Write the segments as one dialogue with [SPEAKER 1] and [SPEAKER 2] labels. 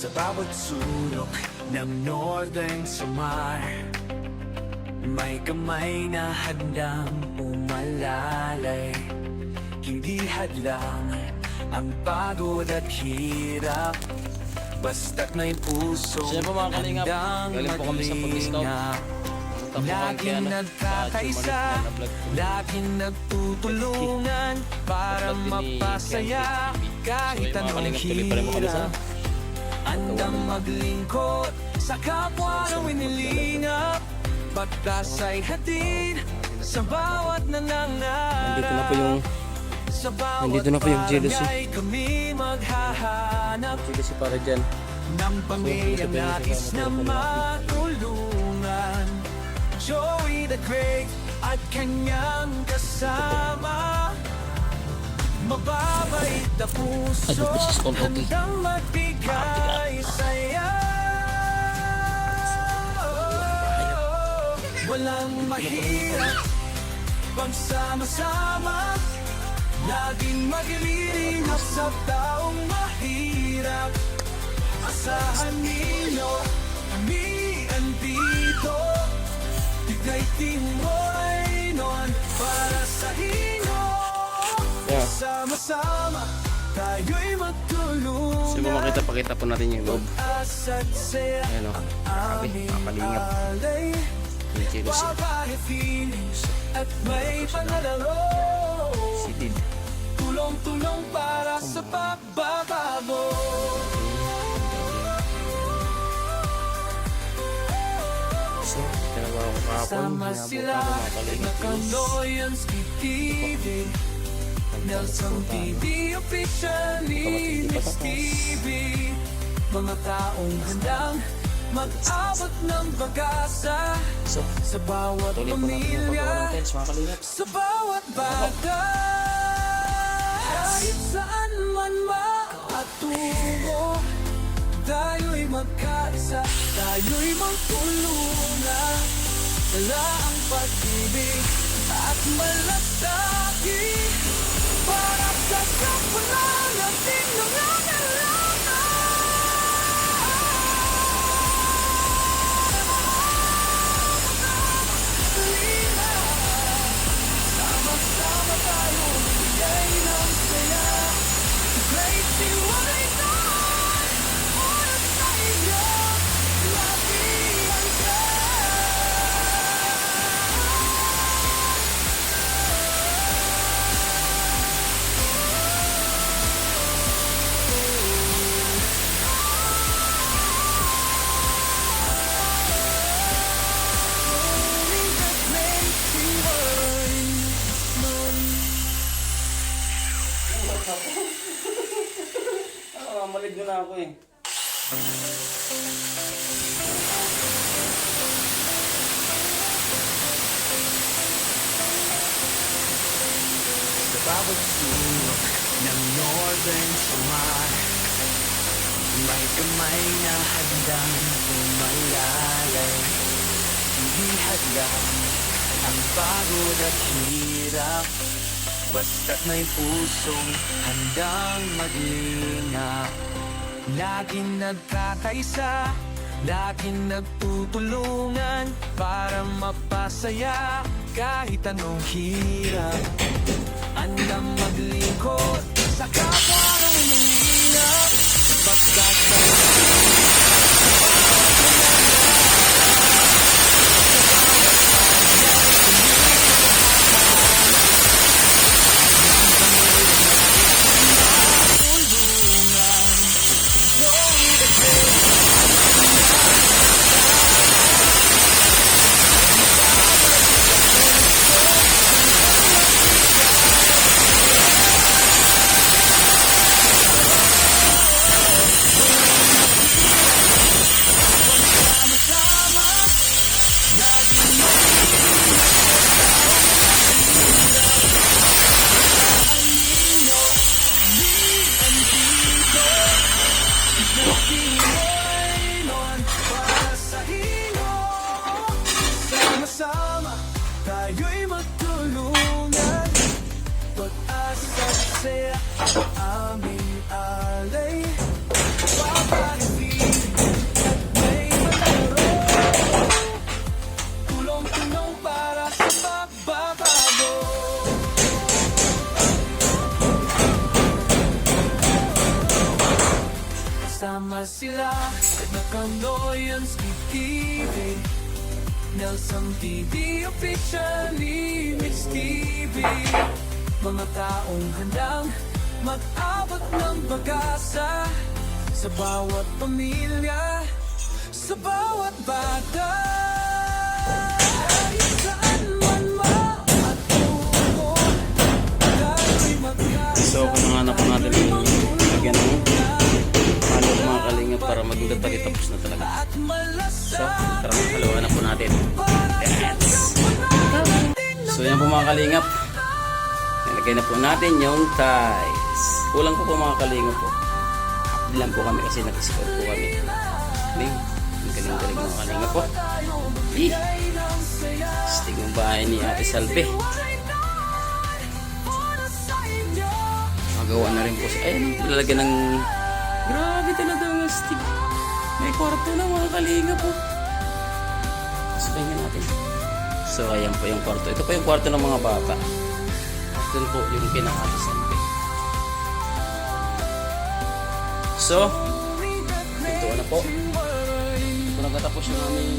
[SPEAKER 1] Sa bawat sulok ng northern samar, may kamay na handang umalalay. Hindi hadlang ang pagod at hirap, basta't may puso
[SPEAKER 2] Sino po mga kalingap?
[SPEAKER 1] handang
[SPEAKER 2] Galing po kami sa pag-scout.
[SPEAKER 1] maglingap.
[SPEAKER 2] Punta po kami kay
[SPEAKER 1] Laging nagkakaisa, laging nagtutulungan para mapasaya kahit anong hirap. Andang maglingkod sa kapwa na winilingap, pagtas ay hatid sa bawat nanangarap.
[SPEAKER 2] Nandito na po yung jealousy.
[SPEAKER 1] Kami maghahanap
[SPEAKER 2] Jealousy para dyan.
[SPEAKER 1] ng pamilyang nais na matulungan. Joey the Great at kanyang kasama, mababait na puso, handang magbigay saya. Walang mahirap, pagsama-sama, laging maglilingap sa taong mahirap. Asahan ninyo, kami andito, tigay timoy noon para sa inyo. Sama-sama, tayo'y magtulungan.
[SPEAKER 2] Gusto mo makita po natin yung loob.
[SPEAKER 1] Asa't saya
[SPEAKER 2] Ayan o, grabe, makalingap.
[SPEAKER 1] alay.
[SPEAKER 2] Yung jealousy.
[SPEAKER 1] Babae feelings at may pangalaro,
[SPEAKER 2] Sitid.
[SPEAKER 1] tulong-tulong para sa pagbabago.
[SPEAKER 2] So, tinawa ko kahapon.
[SPEAKER 1] Sama
[SPEAKER 2] Hinabot
[SPEAKER 1] sila,
[SPEAKER 2] ako mga kalingap.
[SPEAKER 1] Nakaloyans TV, Nelson TV, officially Miss TV. Mga taong handang mag-abot ng pag-asa
[SPEAKER 2] So,
[SPEAKER 1] sa bawat
[SPEAKER 2] tuloy po natin yung
[SPEAKER 1] pamilya,
[SPEAKER 2] pagkawa ng tiles mga kalingap.
[SPEAKER 1] sa bawat bata. Kahit saan man makatungo, tayo'y magkaisa, tayo'y magtulungan. Dala ang pag-ibig at malasakit para sa kapwa natin nangangailangan. Sama-sama tayo magbigay ng saya. Great tiwalay na oras sa inyo, laging
[SPEAKER 2] Mamalid mo na ako eh.
[SPEAKER 1] sa bawat sulok ng northern samar, may kamay na handang umalalay. Hindi hadlang ang pagod at hirap, basta't may pusong handang maglingap. Laging nagkakaisa, laging nagtutulungan para mapasaya kahit anong hirap. Andang maglingkod sa kapwa ng umiinap, pagkat sama-sama, tayo'y magtulungan. Pag-asa't saya, aming alay. Papagin Kasama sila Edna Candoyans, TV Nelson TV officially Mix TV Mga taong handang mag-abot ng pag-asa Sa bawat pamilya, sa bawat bata Kahit saan man matungo Tayo'y magkasama.
[SPEAKER 2] So, panganap po natin yung lagyan ng halo mga kalingap para maging totally tapos na talaga. So, tara halawahan na po natin. Yes! So, yan po mga kalingap. Nalagay na po natin yung ties. Kulang po mga kalingap po. Half lang po kami kasi nag-score po kami. Ang galing-galing mga kalingap po. Stig yung bahay ni Ate Salve. Magawa na rin po siya. Ayun, lalagyan ng... Grabe talaga ang stig. May kwarto na mga kalingap po. Sukayin nga natin. So, ayan po yung kwarto. Ito po yung kwarto ng mga bata. Doon po yung pinaka-Ate Salve. So, ito na po. Ito nagtatapos yung aming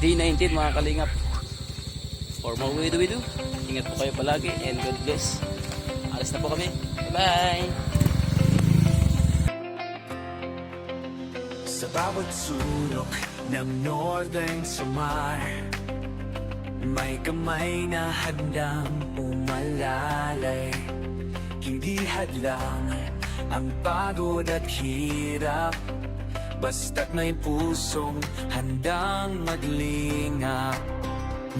[SPEAKER 2] day 19 mga kalingap. For more we do. Ingat po kayo palagi and God bless. Alis na po kami. Bye-bye!
[SPEAKER 1] Sa bawat sulok ng Northern Samar May kamay na handang umalalay Hindi hadlang ang pagod at hirap Basta't may pusong handang maglingap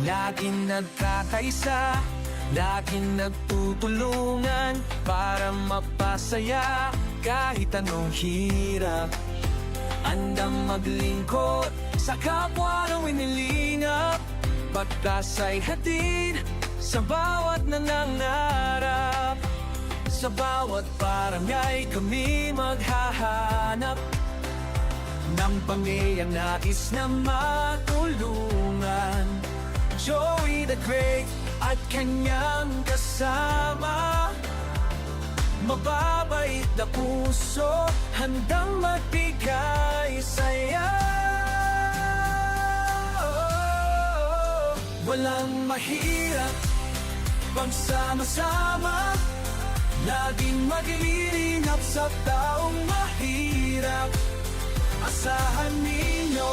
[SPEAKER 1] Laging nagkakaisa, laging nagtutulungan Para mapasaya kahit anong hirap Andang maglingkod sa kapwa ng inilingap Pagkas ay hatid sa bawat nangangarap Sa bawat barangay kami maghahanap Ng pamilyang nais na matulungan Joey the Great at kanyang kasama Mababait na puso, handang magbigay saya Walang mahirap, pagsama-sama Laging maglilingap sa taong mahirap Asahan ninyo,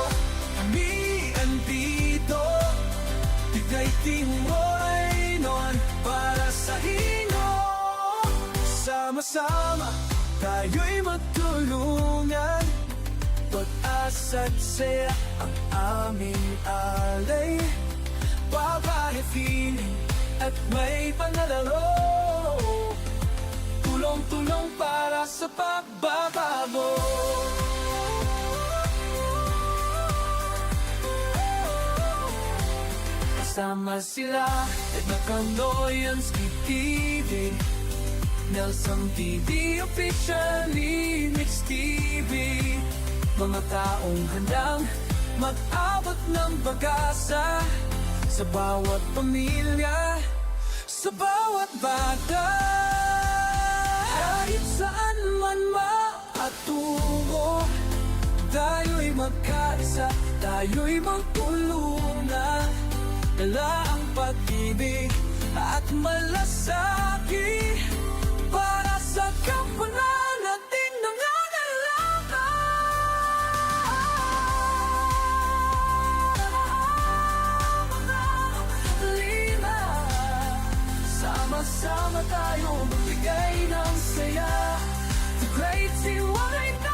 [SPEAKER 1] kami andito Tigay timoy noon para sa inyo Sama-sama, tayo'y magtulungan Pag-asa't saya ang aming alay Babae feeling at may panalalo Tulong-tulong para sa pagbabago Kasama sila Edna Candoyans, TV Nelson TV officially Mix TV Mga taong handang mag-abot ng pag-asa Sa bawat pamilya, sa bawat bata Kahit saan man maatungo Tayo'y magkaisa, tayo'y magtulungan Dala ang pag-ibig at malasakit Para sa kapwa natin nangangailangan Sama-sama tayo magbigay ng saya The great CY9